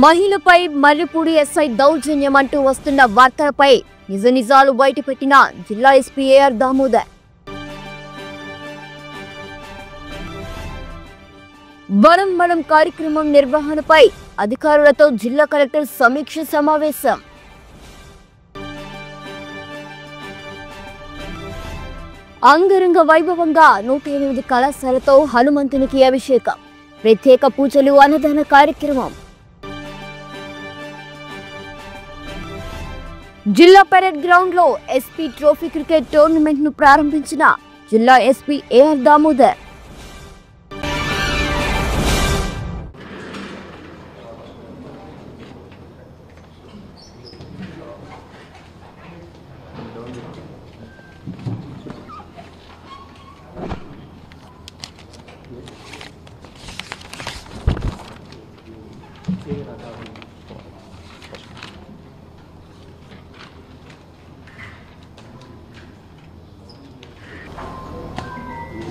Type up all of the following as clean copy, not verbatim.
మహిళపై Marripudi SI దౌర్జన్యం అంటూ వస్తున్న వార్తలపై నిజ నిజాలు బయటపెట్టిన జిల్లా ఎస్పీ ఏఆర్ దామోదర్. వరం కార్యక్రమం నిర్వహణపై అధికారులతో జిల్లా కలెక్టర్ సమీక్ష సమావేశం. అంగరంగ వైభవంగా 108 కళాశాలతో హనుమంతునికి అభిషేకం, ప్రత్యేక పూజలు, అన్నదాన కార్యక్రమం. జిల్లా పరేడ్ గ్రౌండ్ లో ఎస్పీ ట్రోఫీ క్రికెట్ టోర్నమెంట్ ను ప్రారంభించిన జిల్లా ఎస్పీ ఏఆర్ దామోదర్.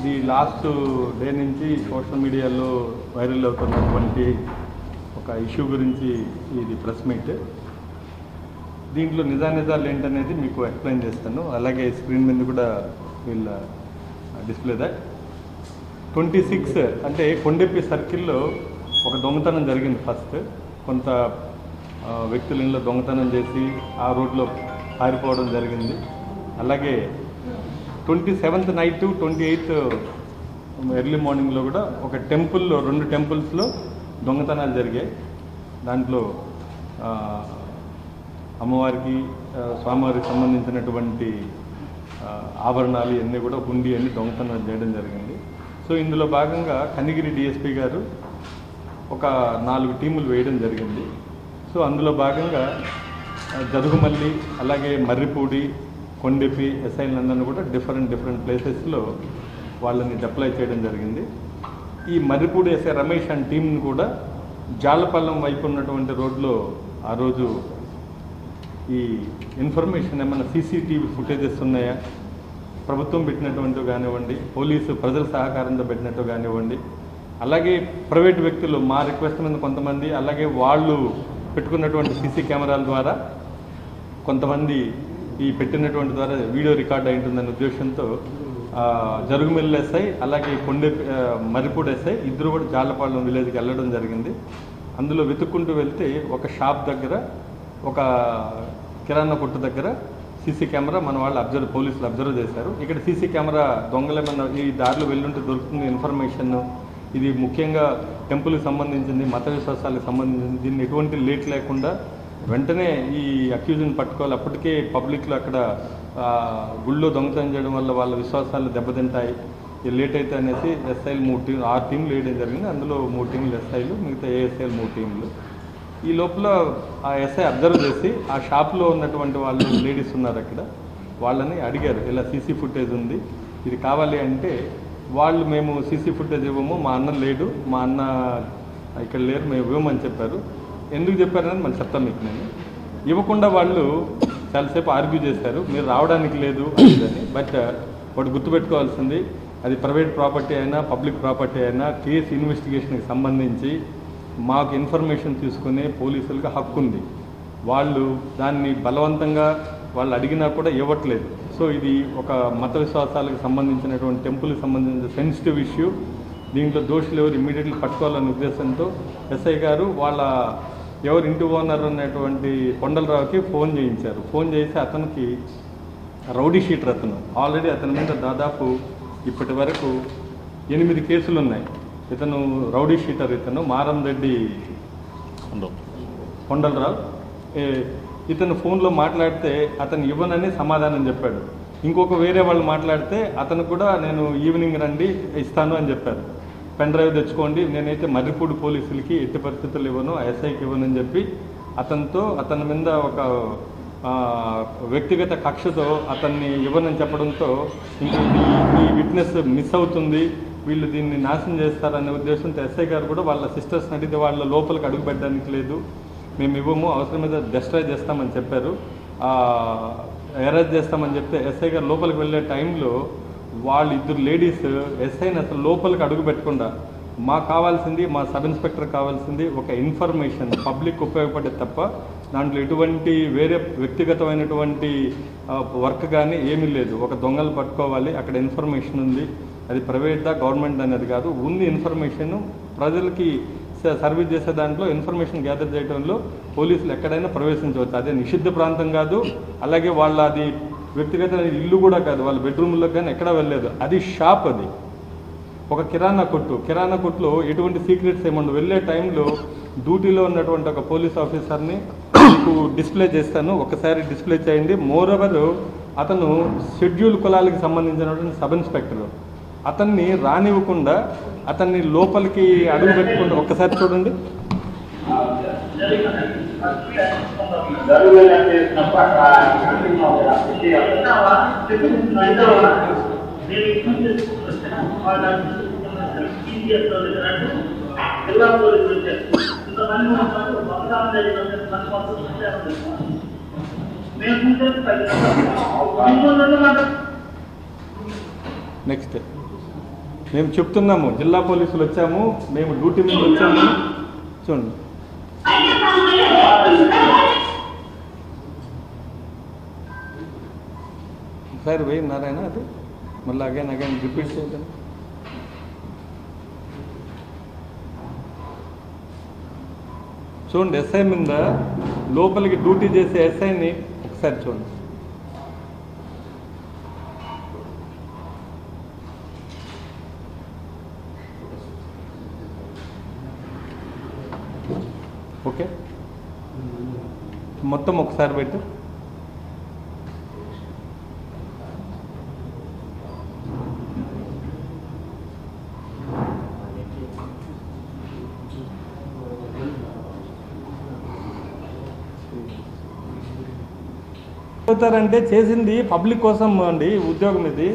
ఇది లాస్ట్ డే నుంచి సోషల్ మీడియాలో వైరల్ అవుతున్నటువంటి ఒక ఇష్యూ గురించి ఇది ప్రెస్ మీట్. దీంట్లో నిజాలు ఏంటనేది మీకు ఎక్స్ప్లెయిన్ చేస్తాను. అలాగే స్క్రీన్ మీద కూడా వీళ్ళ డిస్ప్లే దట్ 26 అంటే కొండెప్పి సర్కిల్లో ఒక దొంగతనం జరిగింది. ఫస్ట్ కొంత వ్యక్తుల ఇంట్లో దొంగతనం చేసి ఆ రోడ్లో పారిపోవడం జరిగింది. అలాగే 27th నైట్ 28th ఎర్లీ మార్నింగ్లో కూడా ఒక టెంపుల్లో 2 టెంపుల్స్లో దొంగతనాలు జరిగాయి. దాంట్లో అమ్మవారికి స్వామివారికి సంబంధించినటువంటి ఆభరణాలు ఇవన్నీ కూడా హుండీ అన్ని దొంగతనాలు చేయడం జరిగింది. సో ఇందులో భాగంగా కనిగిరి డిఎస్పీ గారు ఒక 4 టీములు వేయడం జరిగింది. సో అందులో భాగంగా జరుగుమల్లి, అలాగే మర్రిపూడి, కొండెప్పి ఎస్ఐలందరినీ కూడా డిఫరెంట్ ప్లేసెస్లో వాళ్ళని డిప్లాయ్ చేయడం జరిగింది. ఈ మర్రిపూడి ఎస్ఐ రమేష్ అండ్ టీంని కూడా జాలపల్లం వైపు ఉన్నటువంటి రోడ్లో ఆ రోజు ఈ ఇన్ఫర్మేషన్ ఏమైనా సీసీటీవీ ఫుటేజెస్ ఉన్నాయా, ప్రభుత్వం పెట్టినటువంటివి కానివ్వండి, పోలీసు ప్రజల సహకారంతో పెట్టినట్టు కానివ్వండి, అలాగే ప్రైవేట్ వ్యక్తులు మా రిక్వెస్ట్ మీద కొంతమంది, అలాగే వాళ్ళు పెట్టుకున్నటువంటి సీసీ కెమెరాల ద్వారా కొంతమంది ఈ పెట్టినటువంటి ద్వారా వీడియో రికార్డ్ అయి ఉంటుందనే ఉద్దేశంతో జరుగుమెల్లి ఎస్ఐ అలాగే మర్రిపూడి ఎస్ఐ ఇద్దరు కూడా జాలపాలెం విలేజ్కి వెళ్ళడం జరిగింది. అందులో వెతుక్కుంటూ వెళ్తే ఒక షాప్ దగ్గర, ఒక కిరాణా కొట్టు దగ్గర సీసీ కెమెరా మన వాళ్ళు పోలీసులు అబ్జర్వ్ చేశారు. ఇక్కడ సీసీ కెమెరా దొంగలేమన్నా ఈ దారిలో వెళ్ళుంటే దొరుకుతుంది ఇన్ఫర్మేషన్, ఇది ముఖ్యంగా టెంపుల్కి సంబంధించింది, మత విశ్వాసాలకు సంబంధించింది, దీన్ని ఎటువంటి లేట్ లేకుండా వెంటనే ఈ అక్యూజ్ని పట్టుకోవాలి. అప్పటికే పబ్లిక్లో అక్కడ గుళ్ళో దొంగతనం చేయడం వల్ల వాళ్ళ విశ్వాసాలు దెబ్బతింటాయి, లేట్ అయితే అనేసి ఎస్ఐలు 6 టీంలు వేయడం జరిగింది. అందులో 3 టీంలు ఎస్ఐలు, మిగతా ఏఎస్ఐలు 3 టీంలు. ఈ లోపల ఆ ఎస్ఐ అబ్జర్వ్ చేసి ఆ షాప్లో ఉన్నటువంటి వాళ్ళు లేడీస్ ఉన్నారు అక్కడ, వాళ్ళని అడిగారు ఇలా సీసీ ఫుటేజ్ ఉంది, ఇది కావాలి అంటే వాళ్ళు మేము సీసీ ఫుటేజ్ ఇవ్వము, మా అన్న లేడు, మా అన్న ఇక్కడ లేరు, మేము ఇవ్వమని చెప్పారు. ఎందుకు చెప్పారని మనం చెప్తాను మీకు. నేను ఇవ్వకుండా వాళ్ళు చాలాసేపు ఆర్గ్యూ చేశారు, మీరు రావడానికి లేదు అని. బట్ వాడు గుర్తుపెట్టుకోవాల్సింది, అది ప్రైవేట్ ప్రాపర్టీ అయినా పబ్లిక్ ప్రాపర్టీ అయినా కేసు ఇన్వెస్టిగేషన్కి సంబంధించి మాకు ఇన్ఫర్మేషన్ తీసుకునే పోలీసులకు హక్కు ఉంది. వాళ్ళు దాన్ని బలవంతంగా వాళ్ళు అడిగినా కూడా ఇవ్వట్లేదు. సో ఇది ఒక మత విశ్వాసాలకు సంబంధించినటువంటి టెంపుల్కి సంబంధించిన సెన్సిటివ్ ఇష్యూ. దీంట్లో దోషులు ఎవరు ఇమ్మీడియట్లీ పట్టుకోవాలనే ఉద్దేశంతో ఎస్ఐ గారు వాళ్ళ ఎవరు ఇంటి ఓనర్ ఉన్నటువంటి కొండలరావుకి ఫోన్ చేయించారు. ఫోన్ చేసి అతనికి రౌడీ షీటర్, అతను ఆల్రెడీ అతని మీద దాదాపు ఇప్పటి వరకు 8 కేసులు ఉన్నాయి. ఇతను రౌడీ షీటర్, ఇతను మారంరెడ్డి కొండలరావు. ఇతను ఫోన్లో మాట్లాడితే అతను ఇవ్వనని సమాధానం చెప్పాడు. ఇంకొక వేరే వాళ్ళు మాట్లాడితే అతను కూడా నేను ఈవినింగ్ రండి ఇస్తాను అని చెప్పారు. పెన్ డ్రైవ్ తెచ్చుకోండి, నేనైతే మర్రిపూడి పోలీసులకి ఎట్టి పరిస్థితులు ఇవ్వను, ఎస్ఐకి ఇవ్వనని చెప్పి అతని మీద ఒక వ్యక్తిగత కక్షతో అతన్ని ఇవ్వనని చెప్పడంతో ఇంక ఈ విట్నెస్ మిస్ అవుతుంది, వీళ్ళు దీన్ని నాశనం చేస్తారనే ఉద్దేశంతో ఎస్ఐ గారు కూడా వాళ్ళ సిస్టర్స్ని అడిగితే వాళ్ళ లోపలికి అడుగు పెట్టడానికి లేదు, మేము ఇవ్వము, అవసరం మీద డిస్ట్రాయ్ చేస్తామని చెప్పారు, అరెస్ట్ చేస్తామని చెప్తే ఎస్ఐ గారు లోపలికి వెళ్ళే టైంలో వాళ్ళు 2 లేడీస్ ఎస్ఐని అసలు లోపలికి అడుగు పెట్టకుండా మాకు కావాల్సింది, మా సబ్ ఇన్స్పెక్టర్ కావాల్సింది ఒక ఇన్ఫర్మేషన్, పబ్లిక్ ఉపయోగపడే తప్ప దాంట్లో ఎటువంటి వేరే వ్యక్తిగతమైనటువంటి వర్క్ కానీ ఏమీ లేదు. ఒక దొంగలు పట్టుకోవాలి, అక్కడ ఇన్ఫర్మేషన్ ఉంది, అది ప్రైవేట్దా గవర్నమెంట్ అనేది కాదు, ఉంది ఇన్ఫర్మేషన్ ప్రజలకి సర్వీస్ చేసే దాంట్లో ఇన్ఫర్మేషన్ గ్యాదర్ చేయడంలో పోలీసులు ఎక్కడైనా ప్రవేశించవచ్చు. అదే నిషిద్ధ ప్రాంతం కాదు, అలాగే వాళ్ళ అది వ్యక్తిగత ఇల్లు కూడా కాదు, వాళ్ళ బెడ్రూమ్లకు కానీ ఎక్కడా వెళ్ళలేదు. అది షాప్, అది ఒక కిరాణా కొట్టులో ఎటువంటి సీక్రెట్స్ ఏమన్నా వెళ్ళే టైంలో డ్యూటీలో ఉన్నటువంటి ఒక పోలీస్ ఆఫీసర్ని మీకు డిస్ప్లే చేస్తాను, ఒకసారి డిస్ప్లే చేయండి. మోరోవర్ అతను షెడ్యూల్ కులాలకు సంబంధించినటువంటి సబ్ ఇన్స్పెక్టర్, అతన్ని రానివ్వకుండా అతన్ని లోపలికి అడుగు పెట్టుకుంటూ ఒక్కసారి చూడండి. నెక్స్ట్ మేము చెప్తున్నాము, జిల్లా పోలీసులు వచ్చాము, మేము డ్యూటీ మీద వచ్చాము. చూడండి, ఒకసారి వెయ్యి నారాయణ, అది మళ్ళీ అగైన్ రిపీట్ చేద్దాం. చూడండి, ఎస్ఐ మీద లోపలికి డ్యూటీ చేసే ఎస్ఐని ఒకసారి చూడండి. ఓకే, మొత్తం ఒకసారి పెట్టు. అవుతారంటే చేసింది పబ్లిక్ కోసం అండి, ఉద్యోగం ఇది.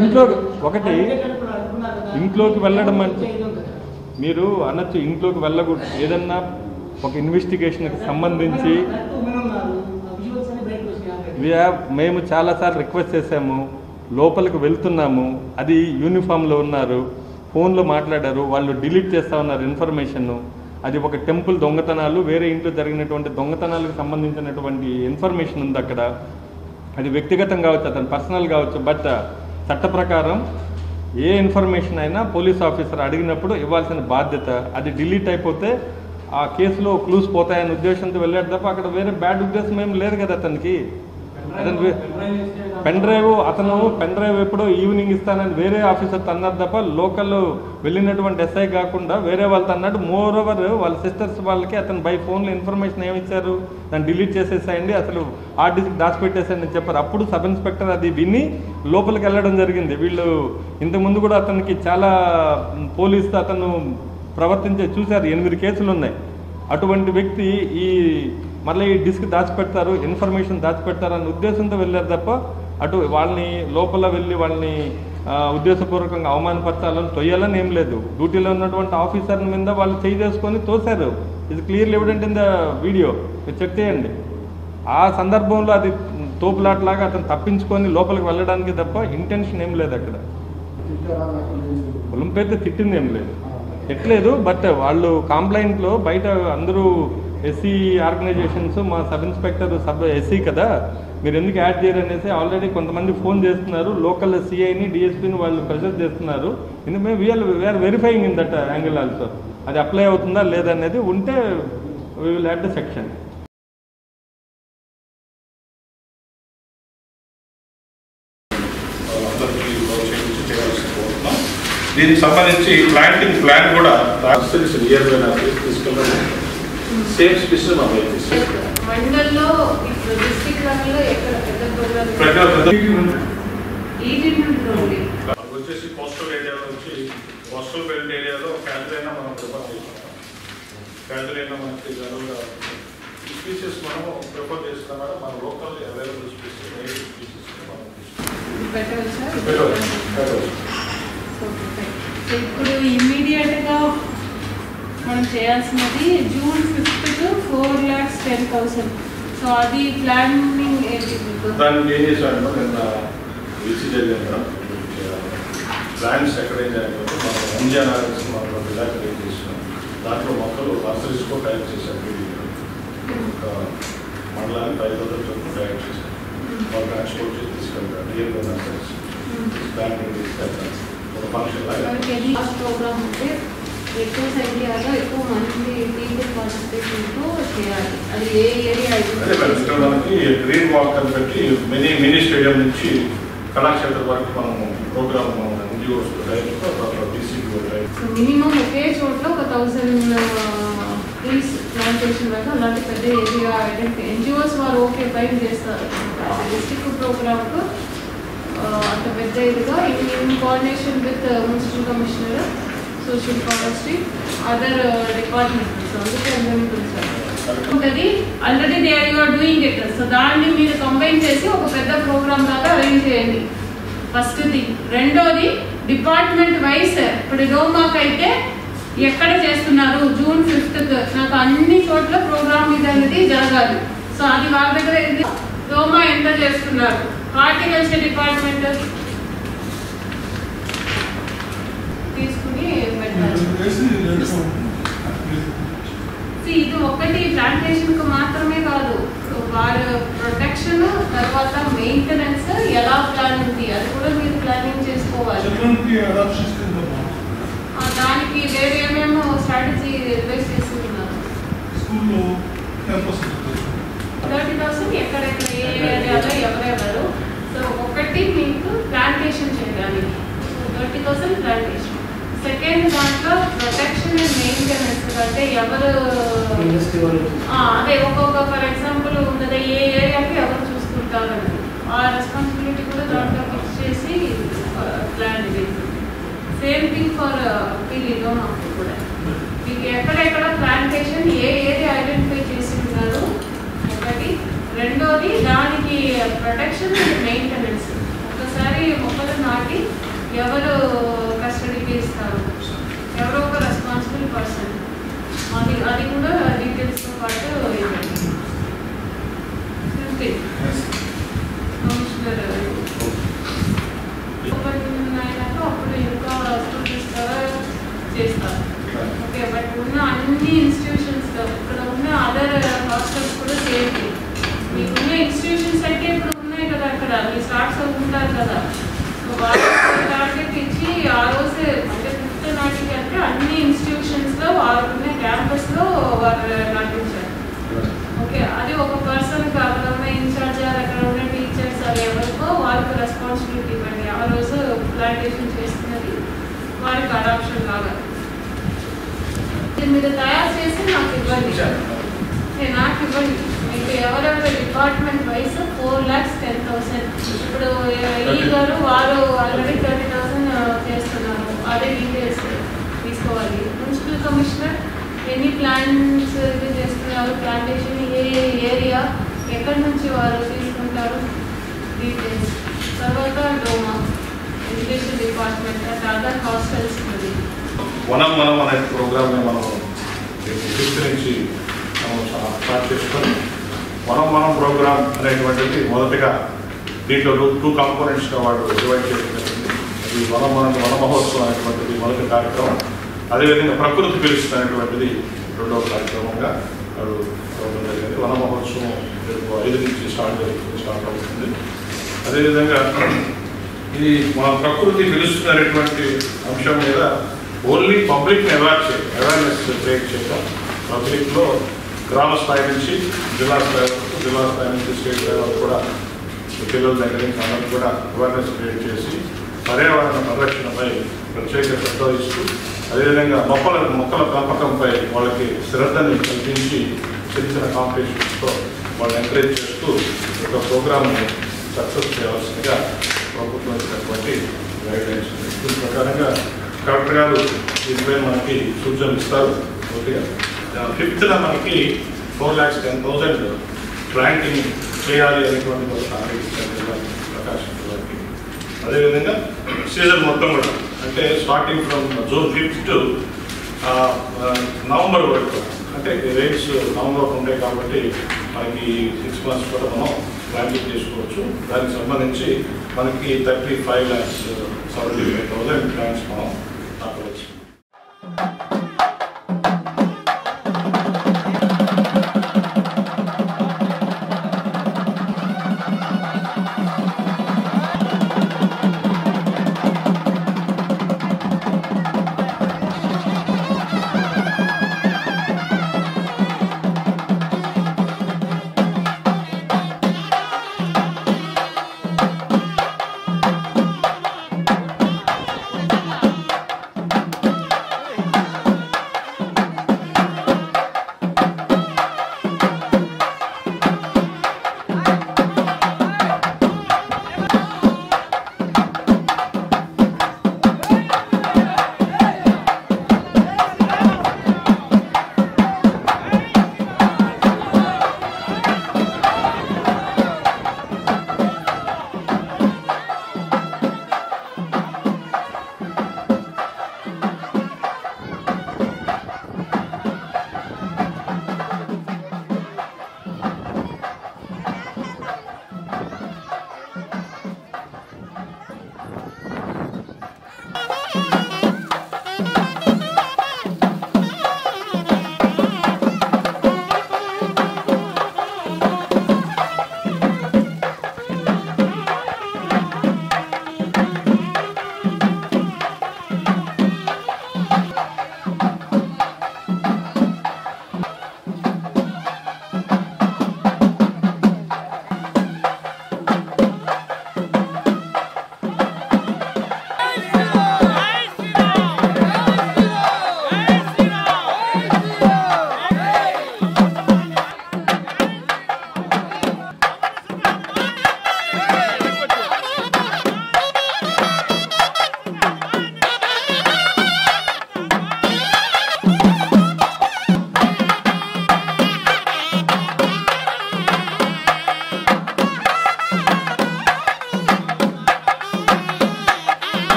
ఇంట్లో ఒకటి ఇంట్లోకి వెళ్ళడం అంటే మీరు అనొచ్చు, ఇంట్లోకి వెళ్ళకూడదు. ఏదన్నా ఒక ఇన్వెస్టిగేషన్కి సంబంధించి మేము చాలాసార్లు రిక్వెస్ట్ చేశాము, లోపలికి వెళ్తున్నాము, అది యూనిఫామ్లో ఉన్నారు, ఫోన్లో మాట్లాడారు, వాళ్ళు డిలీట్ చేస్తూ ఉన్నారు ఇన్ఫర్మేషన్. అది ఒక టెంపుల్ దొంగతనాలు, వేరే ఇంట్లో జరిగినటువంటి దొంగతనాలకు సంబంధించినటువంటి ఇన్ఫర్మేషన్ ఉంది అక్కడ. అది వ్యక్తిగతం కావచ్చు, అతను పర్సనల్ కావచ్చు, బట్ చట్ట ప్రకారం ఏ ఇన్ఫర్మేషన్ అయినా పోలీస్ ఆఫీసర్ అడిగినప్పుడు ఇవ్వాల్సిన బాధ్యత. అది డిలీట్ అయిపోతే ఆ కేసులో క్లూస్ పోతాయనే ఉద్దేశంతో వెళ్ళాడు తప్ప అక్కడ వేరే బ్యాడ్ ఉద్దేశం ఏం లేదు కదా అతనికి. పెన్ డ్రైవ్ ఎప్పుడో ఈవినింగ్ ఇస్తానని వేరే ఆఫీసర్తో అన్నారు తప్ప లోకల్ వెళ్ళినటువంటి ఎస్ఐ కాకుండా వేరే వాళ్ళతో అన్నాడు. మోర్ ఓవర్ వాళ్ళ సిస్టర్స్ వాళ్ళకి అతను బై ఫోన్లో ఇన్ఫర్మేషన్ ఏమిచ్చారు, దాన్ని డిలీట్ చేసేసాయండి, అసలు హార్డ్ డిస్క్ దాచిపెట్టేసాయని చెప్పారు. అప్పుడు సబ్ ఇన్స్పెక్టర్ అది విని లోపలికి వెళ్ళడం జరిగింది. వీళ్ళు ఇంతకుముందు కూడా అతనికి చాలా పోలీసుతో అతను ప్రవర్తించే చూశారు, 8 కేసులు ఉన్నాయి. అటువంటి వ్యక్తి ఈ మళ్ళీ ఈ డిస్క్ దాచిపెడతారు, ఇన్ఫర్మేషన్ దాచిపెడతారు అన్న ఉద్దేశంతో వెళ్ళారు తప్ప అటు వాళ్ళని లోపల వెళ్ళి వాళ్ళని ఉద్దేశపూర్వకంగా అవమానపరచాలని తొయ్యాలని ఏం లేదు. డ్యూటీలో ఉన్నటువంటి ఆఫీసర్ మీద వాళ్ళు చేయి చేసుకొని తోశారు. ఇది clearly evident in the video, మీరు చెక్ చేయండి. ఆ సందర్భంలో అది తోపులాట్లాగా అతను తప్పించుకొని లోపలికి వెళ్ళడానికి తప్ప ఇంటెన్షన్ ఏం లేదు అక్కడ. ఒలింపైతే తిట్టింది ఏం లేదు, తిట్టలేదు. బట్ వాళ్ళు కంప్లైంట్లో బయట అందరూ ఎస్సీ ఆర్గనైజేషన్స్, మా సబ్ ఇన్స్పెక్టర్ ఎస్సీ కదా, మీరు ఎందుకు యాడ్ చేయరు అనేసి ఆల్రెడీ కొంతమంది ఫోన్ చేస్తున్నారు. లోకల్ సిఐని, డిఎస్పీని వాళ్ళు ప్రెజర్ చేస్తున్నారు. ఎందుకంటే we're verifying in that angle also. అది అప్లై అవుతుందా లేదనేది ఉంటే we will add the section. దీనికి సంబంధించి ప్లాంటింగ్ ప్లాన్ కూడా తీసుకున్నాము. సేమ్ స్పెసిఫిక్ మండల్లో ఇప్పుడు డిస్ట్రిక్ట్ లెవెల్లో ఎక్కడ వచ్చేసి కోస్టల్ ఏరియాలో వచ్చి కోస్టల్ బెల్ట్ ఏరియాలో క్యాజువల్ అయినా మనం ప్రిఫర్ చేస్తాం. క్యాజువల్ అయినా మనకి జనరల్గా స్పీసెస్ మనం ప్రిఫర్ చేస్తాం. మన లోకల్ అవైలబుల్ స్పీసెస్ ఇప్పుడు ఇమ్మీడియట్గా మనం చేయాల్సినది జూన్ 5th to 4,10,000. సో అది ప్లానింగ్ దానికి ఏం చేశాను నిన్న విసిజెడ్ ప్లాంట్స్ ఎక్కడైతే అయిపోతే మనం ఎంజిఆర్ఎస్ మనం రిలాక్రేట్ చేసినాం. దాంట్లో మొక్కలు నర్సరీస్కో తయారు చేశారు. ఒక మండలానికి 5,000 చొప్పున తయారు చేశారు. వాళ్ళు ట్రాన్స్పోర్ట్ చేసి తీసుకెళ్తారు. నియర్గా నర్సరీస్ ప్లాంటింగ్ తీసుకెళ్తారు. ఒక ఫంక్షన్ లాగా ప్రోగ్రామ్ ఉంటే ఎక్కువ సంఖ్యలో ఎక్కువ మంది పీపుల్ పార్టిసిపేషన్తో చేయాలి. అది ఏ ఏరియా ఇక్కడ మనకి గ్రీన్ వాక్ అని పెట్టి మినీ స్టేడియం నుంచి కళాక్షేత్రం వరకు మనము ప్రోగ్రామ్ ఎన్జిఓస్ మినిమం ఒకే చోట్ల ఒక 1000 ట్రీస్ ప్లాంటేషన్ వరకు అలాంటి పెద్ద ఏరియా ఐడెంటిఫై ఎన్జిఓస్ వారు ఓకే టైం చేస్తారు. డిస్ట్రిక్ట్ ప్రోగ్రామ్కు అంత పెద్ద ఇదిగా in coordination with municipal commissioner, social forestry, other departments. అందుకే అందరినీ పిలిచారు. ఉంటుంది already they are doing it. So దాన్ని మీరు కంబైన్ చేసి ఒక పెద్ద ప్రోగ్రామ్ లాగా అరేంజ్ చేయండి. First thing. రెండోది డిపార్ట్మెంట్ వైస్ ఇప్పుడు డోమాక్ అయితే ఎక్కడ చేస్తున్నారు జూన్ 5th నాకు అన్ని చోట్ల ప్రోగ్రామ్ ఇది అనేది జరగాలి. సో అది వాళ్ళ దగ్గర డోమా ఎంత చేస్తున్నారు, హార్టికల్చర్ డిపార్ట్మెంట్ తీసుకుని పెట్టాలి. ఇది ఒకటి ప్లాంటేషన్ కు మాత్రమే కాదు, వారి ప్రొటెక్షన్ తర్వాత మెయింటెనెన్స్ ఎలా ప్లాన్ ఉంది అది కూడా మీరు ప్లానింగ్ చేసుకోవాలి. దానికి వేరే ఏమేమో స్ట్రాటజీ అడ్వైస్ చేస్తున్నారు. 30,000 ఎక్కడెక్కడ ఏ ఏరియాలో ఎవరెవరు. సో ఒకటి మీకు ప్లాంటేషన్ చేయడానికి 30,000 ప్లాంటేషన్. సెకండ్ దాంట్లో ప్రొటెక్షన్ అండ్ మెయింటెనెన్స్ అంటే ఎవరు అదే ఒక్కొక్క ఫర్ ఎగ్జాంపుల్ ఉన్నది ఏ ఏరియాకి ఎవరు చూసుకుంటారు అని ఆ రెస్పాన్సిబిలిటీ కూడా దాంట్లో ఫిక్స్ చేసి ప్లాన్ ఇది. సేమ్ థింగ్ ఫర్ పీలీలో మాకు కూడా మీకు ఎక్కడెక్కడ ప్లాంటేషన్ ఏ ఏరియా ఐడెంటిఫై చేసి ఉన్నారు ఒకటి. రెండోది దానికి ప్రొటెక్షన్ అండ్ మెయింటెనెన్స్. ఒకసారి మొక్కలు నాటి ఎవరు కస్టడీకి ఇస్తారు, ఎవరో ఒక రెస్పాన్సిబుల్ పర్సన్, అది కూడా డీటెయిల్స్తో పాటు కమిషనర్ అయినాక అప్పుడు ఇంకా చేస్తారు. ఓకే, బట్ ఉన్న అన్ని ఇన్స్టిట్యూషన్స్లో ఇక్కడ ఉన్న అదర్ హాస్టల్స్ కూడా సేఫ్టీ. మీకున్న ఇన్స్టిట్యూషన్స్ అయితే ఇప్పుడు ఉన్నాయి కదా, అక్కడ మీ స్టార్ట్స్ అవుతుంటారు కదా, టార్గెట్ ఇచ్చి ఆ రోజు అంటే 5th నాటికి అంటే అన్ని ఇన్స్టిట్యూషన్స్లో వారున్న క్యాంపస్లో వారు నాటించారు. ఓకే, అది ఒక పర్సన్కి అక్కడ ఉన్న ఇన్ఛార్జ్ అక్కడ ఉన్న టీచర్స్ అది ఎవరికో వాళ్ళకి రెస్పాన్సిబిలిటీ ఇవ్వండి. ఆ రోజు ప్లాంటేషన్ చేస్తున్నది వారికి అడాప్షన్ లాగా మీరు తయారు చేసి నాకు ఇవ్వండి. మీకు ఎవరెవరు డిపార్ట్మెంట్ వైస్ 4,10,000. ఇప్పుడు ఈ గారు వారు ఆల్రెడీ 30,000 చేస్తున్నారు. అదే డీటెయిల్స్ తీసుకోవాలి. మున్సిపల్ కమిషనర్ ఎన్ని ప్లాన్స్ ఇది చేస్తున్నారు, ప్లాంటేషన్ ఏ ఏరియా ఎక్కడి నుంచి వారు తీసుకుంటారు డీటెయిల్స్. తర్వాత డోమా education department and other hostels. మనం అనే ప్రోగ్రామ్ని మనం 5th నుంచి స్టార్ట్ చేసుకొని మనం ప్రోగ్రామ్ అనేటువంటిది మొదటిగా దీంట్లో 2 కాంపోనెంట్స్గా వాడు డివైడ్ చేయడం జరిగింది. అది వన మహోత్సవం అనేటువంటిది మొదటి కార్యక్రమం. అదేవిధంగా ప్రకృతి పిలుస్తున్నటువంటిది 2వ కార్యక్రమంగా వాడు రావడం జరిగింది. వన మహోత్సవం 5 నుంచి స్టార్ట్ అవుతుంది. అదేవిధంగా ఇది మన ప్రకృతి పిలుస్తున్నటువంటి అంశం మీద ఓన్లీ పబ్లిక్ని అవేర్నెస్ క్రియేట్ చేయడం. పబ్లిక్లో గ్రామ స్థాయి నుంచి జిల్లా స్థాయి నుంచి స్టేట్ స్థాయి వరకు కూడా పిల్లల దగ్గర నుంచి అందరూ కూడా అవేర్నెస్ క్రియేట్ చేసి పర్యావరణ పరిరక్షణపై ప్రత్యేక శ్రద్ధ ఇస్తూ అదేవిధంగా మొక్కల పెంపకంపై వాళ్ళకి శ్రద్ధని కల్పించి చిన్న కాంపిటీషన్స్తో వాళ్ళని ఎంకరేజ్ చేస్తూ ఒక ప్రోగ్రామ్ని సక్సెస్ చేయాల్సిందిగా ప్రభుత్వం ఇచ్చినటువంటి గైడ్లైన్స్. దీని ప్రకారంగా కలెక్టర్ గారు దీనిపై మనకి సూచనలు ఇస్తారు. ఓకేగా 5th మనకి 4,10,000 ప్లాంటింగ్ చేయాలి అనేటువంటి ఒక టార్గెట్ ఇచ్చారు ప్రకాశం జిల్లాకి. అదేవిధంగా సీజన్ మొత్తం కూడా అంటే starting from June 5th to November వరకు అంటే రేట్స్ కామన్గా ఉంటాయి కాబట్టి మనకి 6 months కూడా మనం ప్లాంటింగ్ చేసుకోవచ్చు. దానికి సంబంధించి మనకి 35,75,000 ప్లాంట్స్ మనం నాటవచ్చు.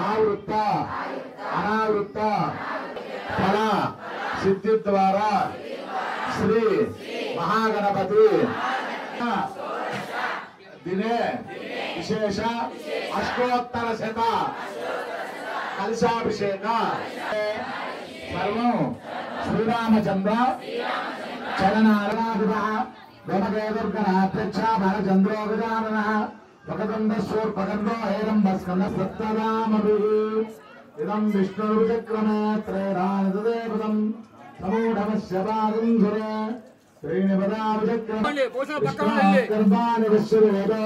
आवृत्त अनावृत्त फल सिद्धि द्वारा श्री महागणपति दिने विशेष अष्टोत्तर शत कलशाभिषेक सर्व श्रीरामचंद्र चरणाराधिप गोमकेतुर्गणाध्यक्ष भरचंद्रो गजाननः वक्रतुण्डसूर्पकर्णो हेरम्बस्कन्धसप्तनामभिः इदं विष्णुर्विचक्रमे त्रैरानतदेवतं समूढमस्य पादं धुरे त्रीणिपदा विचक्रमे विष्णुर्गर्भाणि विश्ववेदो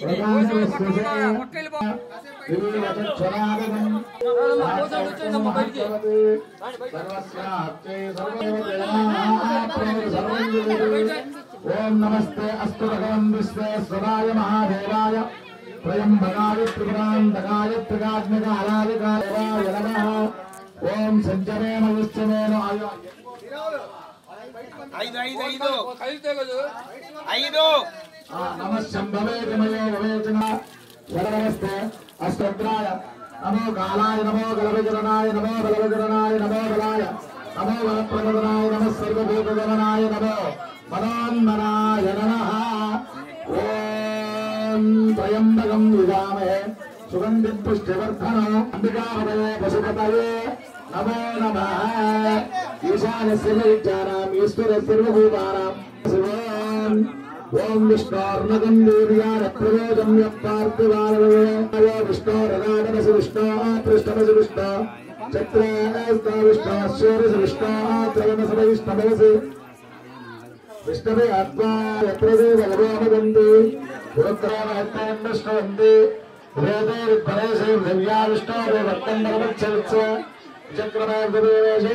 प्रधानि विश्वसे दिवीवचक्षरागमम् सर्वस्याप्ते ओम नमस्ते अस्तु भगवन् विश्वेश्वराय महादेवाय त्र्यंबकाय त्रिपुरान्तकाय त्रिकात्मकाय कालाय नमः। ओम संजमेन विश्वमेन नमः शंभवे विमये भवेचना नमस्ते अष्टोत्राय नमो कालाय नमो गलविजरणाय नमो बलविजरणाय नमो बलाय नमो बलप्रदनाय नमः सर्वभूतगमनाय नमो मनोन्मनाय नमः। ओम त्र्यंबकं यजामहे सुगन्धिं पुष्टिवर्धनम् अंबिकापतये पशुपतये नमो नमः। ईशानस्य विद्यानाम् ईश्वरस्य सर्वभूतानां शिवम्। ओम विष्णोर्नगं वीर्यानप्रयोजं यत्पार्थिवानवयो विष्णोरनादनसि विष्णो पृष्ठमसि विष्णो चक्रेऽस्ता विष्णो शूरसि विष्णो त्रयमसि विष्णमसि विष्णवे आत्मा यत्र देवलभोमगन्ति पुरत्रावहत्तान्नष्टवन्ति वेदे विद्वरेषे दिव्या विष्णो देवत्तन्दरमच्छवित्स चक्रमार्गदेवेशे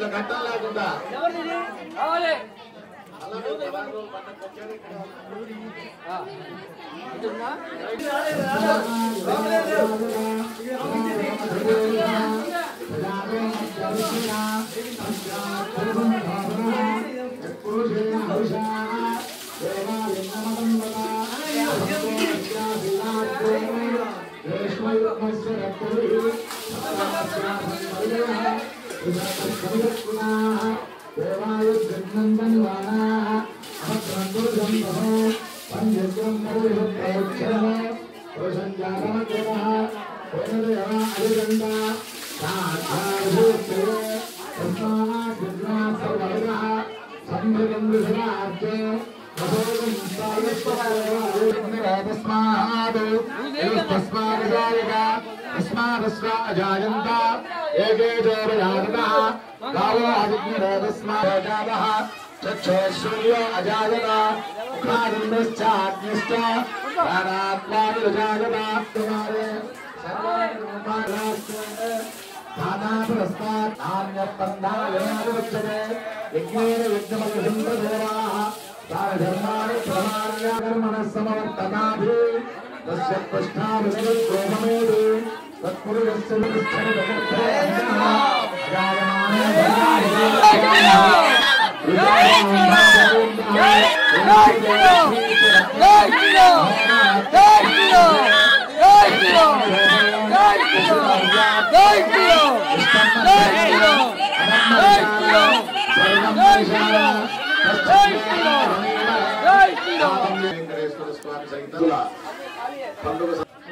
ఇలా కట్టం లేకుండా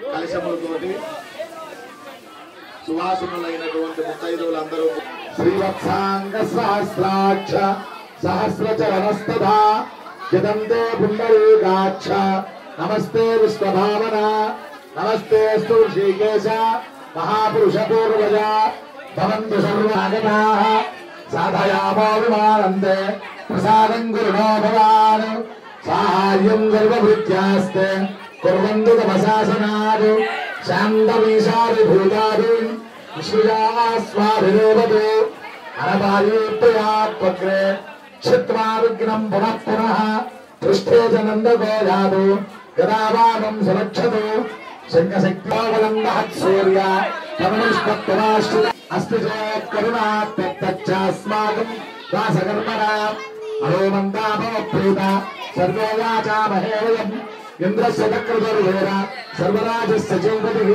కలశములతోటి సువాసనలైనటువంటి ముత్తైదువులందరూ శ్రీవత్సాంగ సహస్రాక్ష సహస్రచరణస్తథా జదంతే పుండరీకాక్ష నమస్తే విశ్వభావన నమస్తే స్తు శ్రీకేశ మహాపురుష పూర్వజ భవంతు సర్వాగతాః సాధయామో విమానంతే ప్రసాదం గురుణో భవాన్ సాహాయ్యం గర్వభృత్యాస్తే కుర్వంతు తమశాసనాద్ శాంతమీశాదిభూతాది విశ్వజాస్వాభిరేవతు అనపాయేత్యాత్వగ్రే క్షిత్వా విఘ్నం పునః పునః పృష్ఠే చ నందకో జాతు గదావామం సురక్షతు శంఖశక్తివలం మహత్ సూర్య తమనుష్పత్వరాశ్రిత అస్తి చేత్ కరుణా ప్రత్యక్షాస్మాకం దాసకర్మణా అహోమంతాపప్రీత సర్వే యాచామహే వయం ఇంద్రస్య చక్రధర్వేర సర్వరాజస్య చైవతిః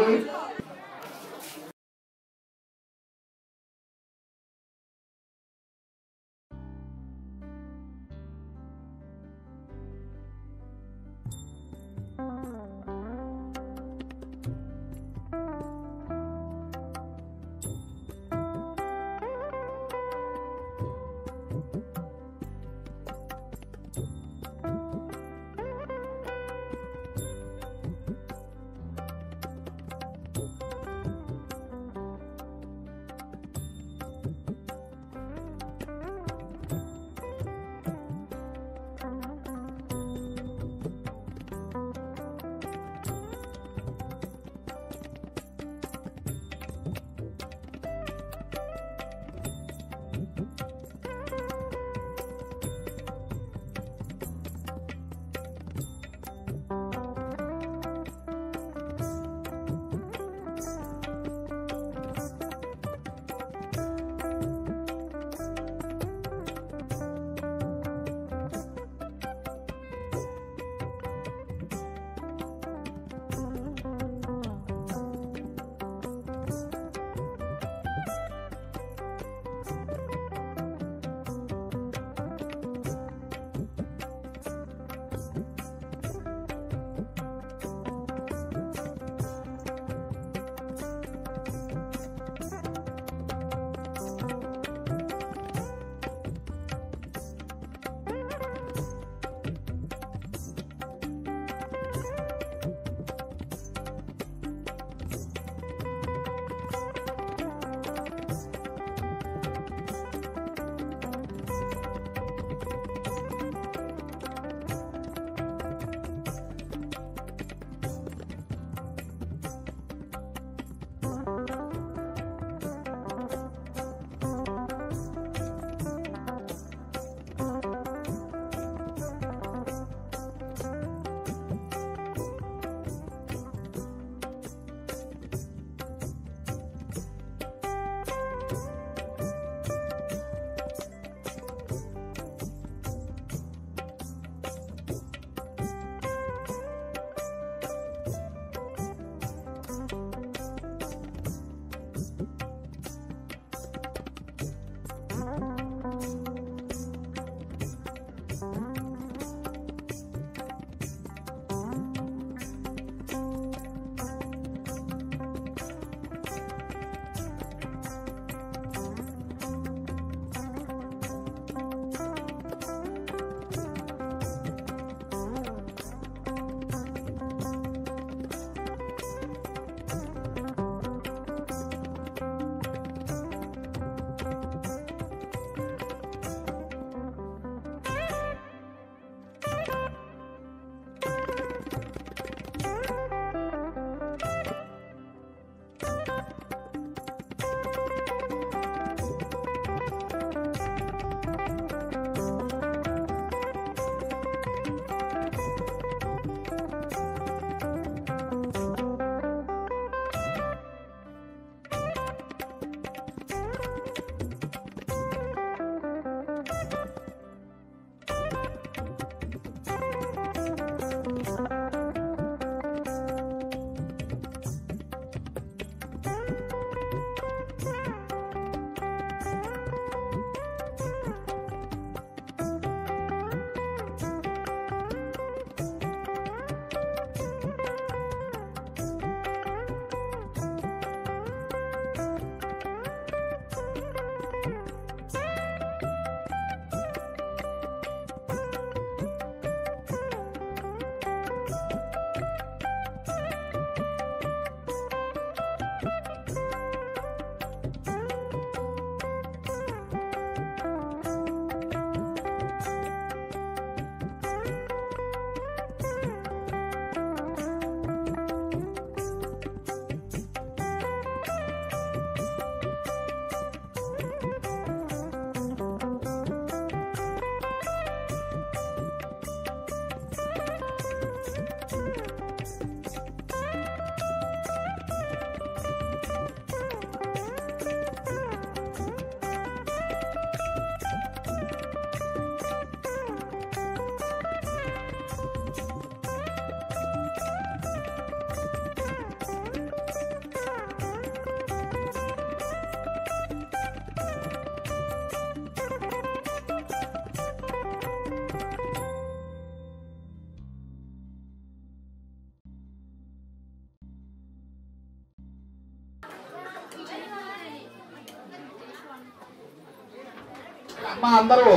అందరూ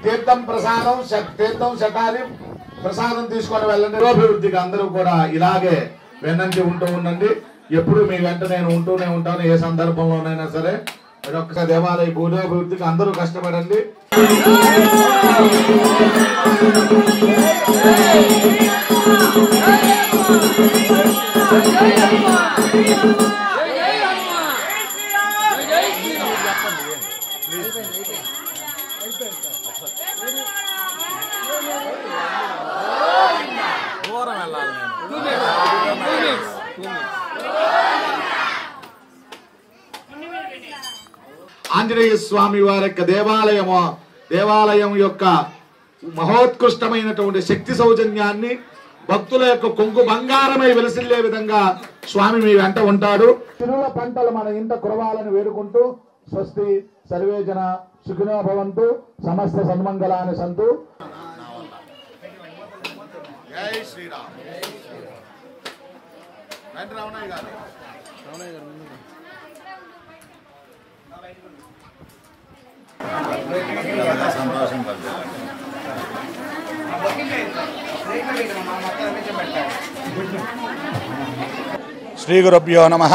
తీర్థం ప్రసాదం తీర్థం శతారి ప్రసాదం తీసుకొని వెళ్ళండి. అభివృద్ధికి అందరూ కూడా ఇలాగే వెన్నంటి ఉంటూ ఉండండి. ఎప్పుడు మీ వెంట నేను ఉంటూనే ఉంటాను. ఏ సందర్భంలోనైనా సరే మరి ఒక్కసారి దేవాలయ భూమిభివృద్ధికి అందరూ కష్టపడండి. ఆంజనేయ స్వామి వారి యొక్క దేవాలయం యొక్క మహోత్కృష్టమైనటువంటి శక్తి సౌజన్యాన్ని భక్తుల యొక్క కొంగు బంగారమై వెలసిల్లే విధంగా స్వామి మీ వెంట ఉంటాడు. తిరుల పంటలు మన ఇంట కురవాలని వేడుకుంటూ స్వస్తి సర్వేజన సుఖినో భవంతు సమస్త సన్మంగళాని సంతు. జై శ్రీరామ్. రామయ్య గారు సంతోషం శ్రీ గురుభ్యో నమః.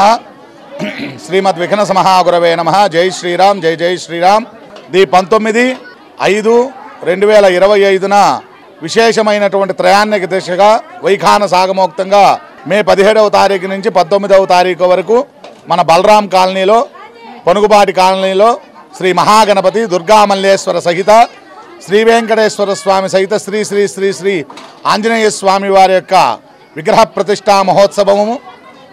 శ్రీమద్ విఘ్నస మహాగురవే నమః. జై శ్రీరామ్. జై జై శ్రీరామ్. 19/5/2025 విశేషమైనటువంటి త్రయాణిక దిశగా వైఖాన సాగమోక్తంగా మే 17వ తారీఖు నుంచి 19వ తారీఖు వరకు మన బలరాం కాలనీలో పొనుగుబాటి కాలనీలో శ్రీ మహాగణపతి దుర్గామల్లేశ్వర సహిత శ్రీ వెంకటేశ్వర స్వామి సహిత శ్రీ శ్రీ శ్రీ శ్రీ ఆంజనేయ స్వామి వారి యొక్క విగ్రహ ప్రతిష్టా మహోత్సవము,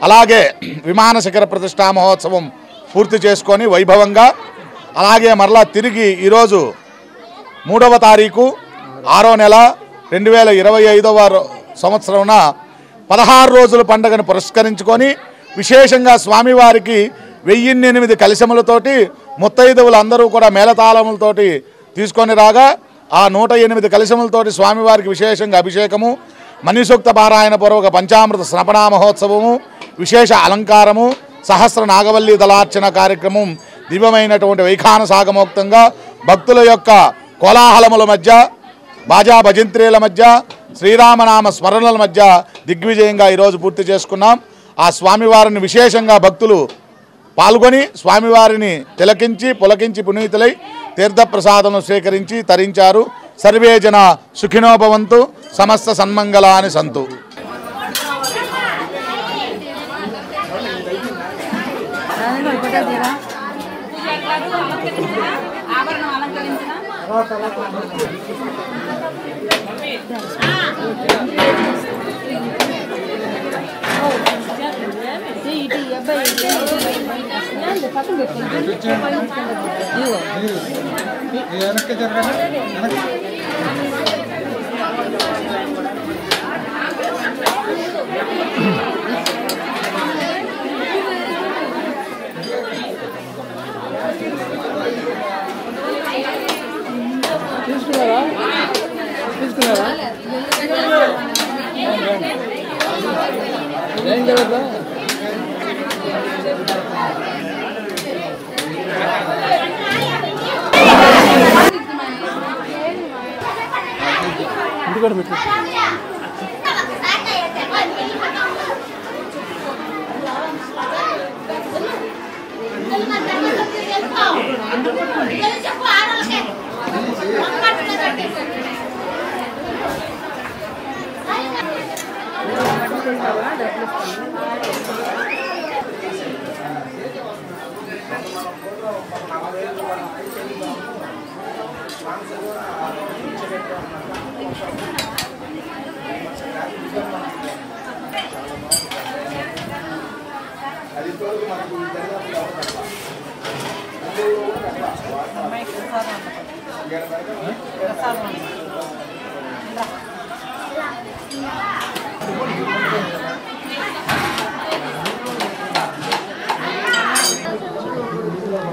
అలాగే విమాన శిఖర ప్రతిష్టా మహోత్సవం పూర్తి చేసుకొని వైభవంగా, అలాగే మరలా తిరిగి ఈరోజు 3వ తారీఖు 6వ నెల 2025వ సంవత్సరంన 16 రోజుల పండుగను పురస్కరించుకొని విశేషంగా స్వామివారికి 1008 కలశములతోటి ముత్తైదువులు అందరూ కూడా మేళతాళములతోటి తీసుకొని రాగా ఆ 108 కలశములతోటి స్వామివారికి విశేషంగా అభిషేకము, మణిసూక్త పారాయణ పూర్వక పంచామృత స్నపనా మహోత్సవము, విశేష అలంకారము, సహస్ర నాగవల్లి దళార్చన కార్యక్రమం దివ్యమైనటువంటి వైఖాన సాగమోక్తంగా భక్తుల యొక్క కోలాహలముల మధ్య, బాజా భజంత్రీల మధ్య, శ్రీరామనామ స్మరణల మధ్య దిగ్విజయంగా ఈరోజు పూర్తి చేసుకున్నాం. ఆ స్వామివారిని విశేషంగా భక్తులు పాల్గొని స్వామివారిని తిలకించి పులకించి పునీతులై తీర్థప్రసాదం స్వీకరించి తరించారు. సర్వే జన సుఖినో భవంతు సమస్త సన్మంగళాని సంతు.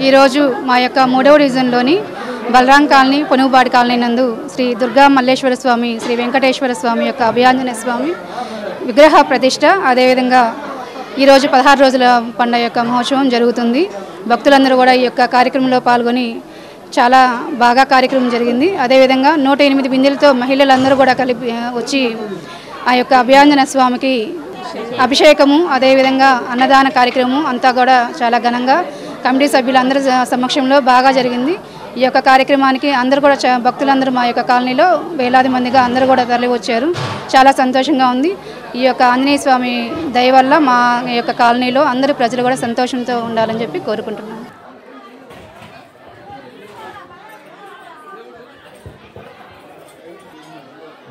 ఈరోజు మా యొక్క 3వ డివిజన్లోని బలరాం కాలనీ పొనుగుబాటి కాలనీ నందు శ్రీ దుర్గా మల్లేశ్వర స్వామి శ్రీ వెంకటేశ్వర స్వామి యొక్క అభయాంజనేయ స్వామి విగ్రహ ప్రతిష్ట, అదేవిధంగా ఈరోజు 16 రోజుల పండుగ యొక్క మహోత్సవం జరుగుతుంది. భక్తులందరూ కూడా ఈ యొక్క కార్యక్రమంలో పాల్గొని చాలా బాగా కార్యక్రమం జరిగింది. అదేవిధంగా 108 బిందెలతో మహిళలందరూ కూడా కలిపి వచ్చి ఆ యొక్క అభయాంజనేయ స్వామికి అభిషేకము, అదేవిధంగా అన్నదాన కార్యక్రమం అంతా కూడా చాలా ఘనంగా కమిటీ సభ్యులందరి సమక్షంలో బాగా జరిగింది. ఈ యొక్క కార్యక్రమానికి అందరూ కూడా భక్తులందరూ మా యొక్క కాలనీలో వేలాది మందిగా అందరూ కూడా తరలి వచ్చారు. చాలా సంతోషంగా ఉంది. ఈ యొక్క ఆంజనేయ స్వామి దయ వల్ల మా యొక్క కాలనీలో అందరూ ప్రజలు కూడా సంతోషంతో ఉండాలని చెప్పి కోరుకుంటున్నాను.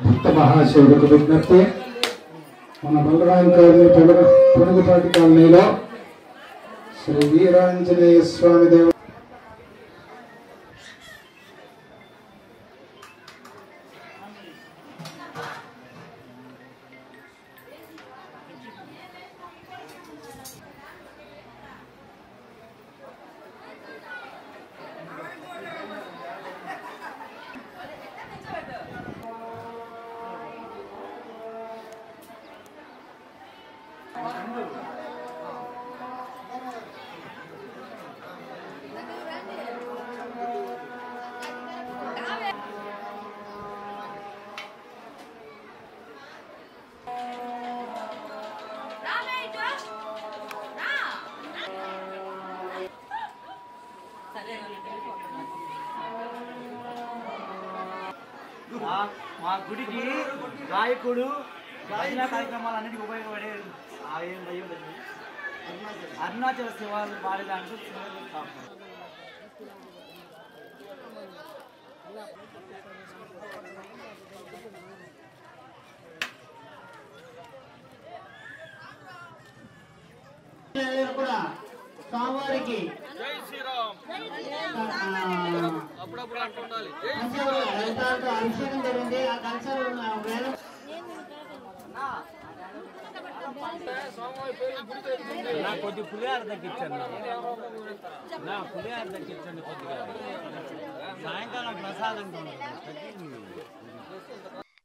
భక్త మహాశివుడికి విజ్ఞప్తి, మన బలరాం కాలనీ పొరుగుపాటి కాలనీలో శ్రీ వీరాంజనేయ స్వామి దేవ మా గుడికి గాయకుడు భజన కార్యక్రమాలన్నిటికీ ఉపయోగపడే అరుణాచల శివాలు పాడేదాంట్లో కూడా స్వామివారికి అభిషేకం జరిగింది. ఆ కలశాలు కొద్ది పులిహార తగ్గించండి, నా పులిహార తగ్గించండి కొద్దిగా, సాయంకాలం ప్రసాదంగా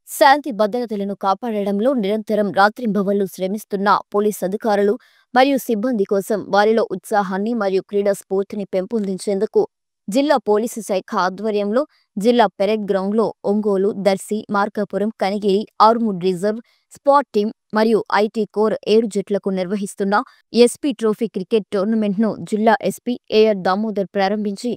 శాంతి భద్రతలను కాపాడడంలో నిరంతరం రాత్రింబవళ్లు శ్రమిస్తున్న పోలీస్ అధికారులు మరియు సిబ్బంది కోసం వారిలో ఉత్సాహాన్ని మరియు క్రీడా స్ఫూర్తిని పెంపొందించేందుకు జిల్లా పోలీసు శాఖ ఆధ్వర్యంలో జిల్లా పెరేడ్ గ్రౌండ్లో Ongole, Darsi, Markapuram, Kanigiri, armed reserve, spot team మరియు ఐటీ కోర్ 7 జట్లకు నిర్వహిస్తున్న ఎస్పీ ట్రోఫీ క్రికెట్ టోర్నమెంట్ను జిల్లా ఎస్పీ ఏఆర్ దామోదర్ ప్రారంభించి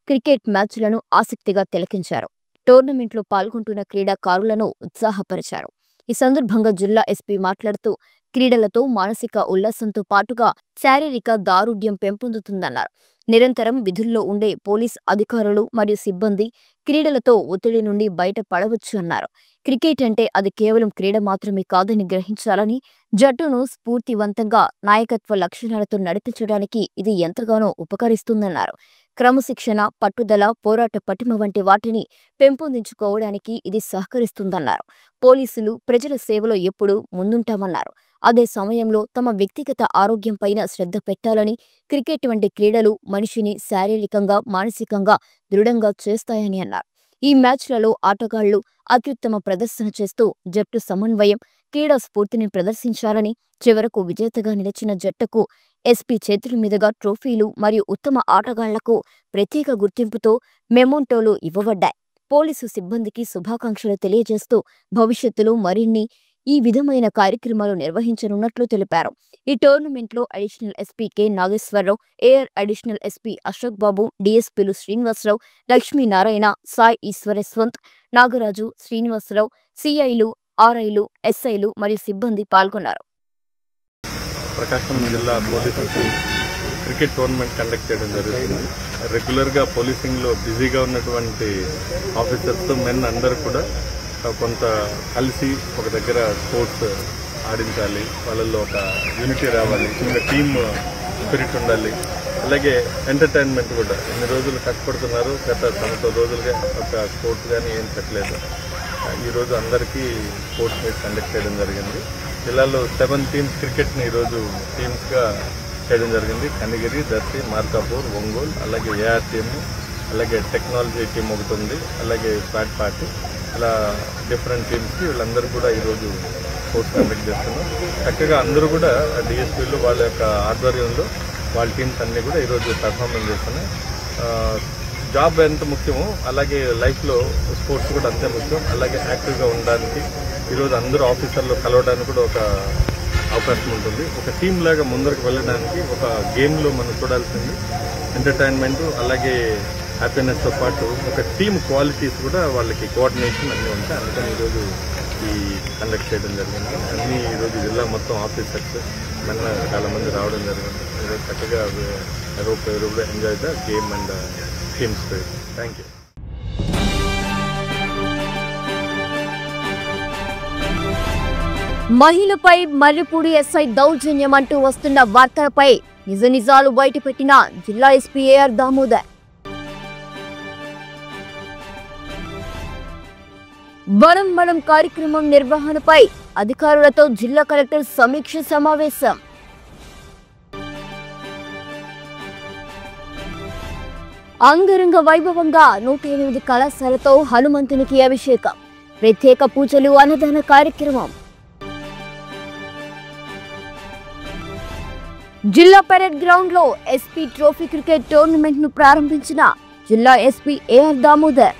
క్రికెట్ మ్యాచ్లను ఆసక్తిగా తిలకించారు. టోర్నమెంట్లో పాల్గొంటున్న క్రీడాకారులను ఉత్సాహపరిచారు. ఈ సందర్భంగా జిల్లా ఎస్పీ మాట్లాడుతూ క్రీడలతో మానసిక ఉల్లాసంతో పాటుగా శారీరక దారుఢ్యం పెంపొందుతుందన్నారు. నిరంతరం విధుల్లో ఉండే పోలీస్ అధికారులు మరియు సిబ్బంది క్రీడలతో ఒత్తిడి నుండి బయటపడవచ్చు అన్నారు. క్రికెట్ అంటే అది కేవలం క్రీడ మాత్రమే కాదని గ్రహించాలని, జట్టును స్ఫూర్తివంతంగా నాయకత్వ లక్షణాలతో నడిపించడానికి ఇది ఎంతగానో ఉపకరిస్తుందన్నారు. క్రమశిక్షణ, పట్టుదల, పోరాట పటిమ వంటి వాటిని పెంపొందించుకోవడానికి ఇది సహకరిస్తుందన్నారు. పోలీసులు ప్రజల సేవలో ఎప్పుడూ ముందుంటామన్నారు. అదే సమయంలో తమ వ్యక్తిగత ఆరోగ్యంపైన శ్రద్ధ పెట్టాలని, క్రికెట్ వంటి క్రీడలు మనిషిని శారీరకంగా, మానసికంగా దృఢంగా చేస్తాయని అన్నారు. ఈ మ్యాచ్లలో ఆటగాళ్లు అత్యుత్తమ ప్రదర్శన చేస్తూ జట్టు సమన్వయం, క్రీడా స్ఫూర్తిని ప్రదర్శించాలని, చివరకు విజేతగా నిలిచిన జట్టుకు ఎస్పీ చేతుల మీదుగా ట్రోఫీలు మరియు ఉత్తమ ఆటగాళ్లకు ప్రత్యేక గుర్తింపుతో మెమోంటోలు ఇవ్వబడ్డాయి. పోలీసు సిబ్బందికి శుభాకాంక్షలు తెలియజేస్తూ భవిష్యత్తులో మరిన్ని ఈ విధమైన కార్యక్రమాలు నిర్వహించనున్నట్లు తెలిపారు. ఈ టోర్నమెంట్లో additional SP K Nageswararao, AR additional SP Ashok Babu, డీఎస్పీలు శ్రీనివాసరావు, లక్ష్మీనారాయణ, సాయి ఈశ్వరస్వంత్, నాగరాజు, శ్రీనివాసరావు, సిఐలు, ఆర్ఐలు, ఎస్ఐలు మరియు సిబ్బంది పాల్గొన్నారు. ప్రకాశం జిల్లా పోలీసులు క్రికెట్ టోర్నమెంట్ కండక్ట్ చేయడం జరుగుతుంది. రెగ్యులర్గా పోలీసింగ్లో బిజీగా ఉన్నటువంటి ఆఫీసర్స్తో మెన్ అందరూ కూడా కొంత కలిసి ఒక దగ్గర స్పోర్ట్స్ ఆడించాలి, వాళ్ళల్లో ఒక యూనిటీ రావాలి, చిన్న టీమ్ స్పిరిట్ ఉండాలి. అలాగే ఎంటర్టైన్మెంట్ కూడా ఎన్ని రోజులు కష్టపడుతున్నారు, గత సంవత్సరం రోజులుగా ఒక స్పోర్ట్స్ కానీ ఏం పెట్టలేదు. ఈరోజు అందరికీ స్పోర్ట్స్ మీట్ కండక్ట్ చేయడం జరిగింది. జిల్లాలో 7 టీమ్స్ క్రికెట్ని ఈరోజు టీమ్స్గా చేయడం జరిగింది. కనిగిరి, దర్శి, మార్కాపూర్, ఒంగోలు, అలాగే ఏఆర్ టీము, అలాగే టెక్నాలజీ టీం ఒకటి ఉంది, అలాగే స్పాట్ పార్టీ, ఇలా డిఫరెంట్ టీమ్స్కి వీళ్ళందరూ కూడా ఈరోజు స్పోర్ట్స్ కండక్ట్ చేస్తున్నాం. చక్కగా అందరూ కూడా డిఎస్పీలు వాళ్ళ యొక్క ఆధ్వర్యంలో వాళ్ళ టీమ్స్ అన్నీ కూడా ఈరోజు పెర్ఫార్మెన్స్ చేస్తున్నాయి. జాబ్ ఎంత ముఖ్యమో అలాగే లైఫ్లో స్పోర్ట్స్ కూడా అంతే ముఖ్యం. అలాగే యాక్టివ్గా ఉండడానికి ఈరోజు అందరూ ఆఫీసర్లు కలవడానికి కూడా ఒక అవకాశం ఉంటుంది. ఒక టీం లాగా ముందరకు వెళ్ళడానికి ఒక గేమ్లో మనం చూడాల్సింది ఎంటర్టైన్మెంట్ అలాగే హ్యాపీనెస్తో పాటు ఒక టీమ్ క్వాలిటీస్ కూడా వాళ్ళకి కోఆర్డినేషన్ అన్నీ ఉంటాయి. అందుకని ఈరోజు ఈ కండక్ట్ చేయడం జరిగింది. అన్నీ ఈరోజు జిల్లా మొత్తం ఆఫీసర్స్ మన చాలామంది రావడం జరిగింది. ఈరోజు చక్కగా ఎవరు enjoy the game and team spirit. Thank you. మహిళపై మర్రిపూడి ఎస్ఐ దౌర్జన్యం అంటూ వస్తున్న వార్తలపై నిజ నిజాలు బయటపెట్టిన జిల్లా ఎస్పీ ఏఆర్ దామోదర్. వరం మనం కార్యక్రమం నిర్వహణపై అధికారులతో జిల్లా కలెక్టర్ సమీక్ష సమావేశం. అంగరంగ వైభవంగా 108 కళాశాలతో హనుమంతునికి అభిషేకం, ప్రత్యేక పూజలు, అన్నదాన కార్యక్రమం. జిల్లా పెరేడ్ గ్రౌండ్ లో ఎస్పీ ట్రోఫీ క్రికెట్ టోర్నమెంట్ ను ప్రారంభించిన జిల్లా ఎస్పీ ఏఆర్ దామోదర్.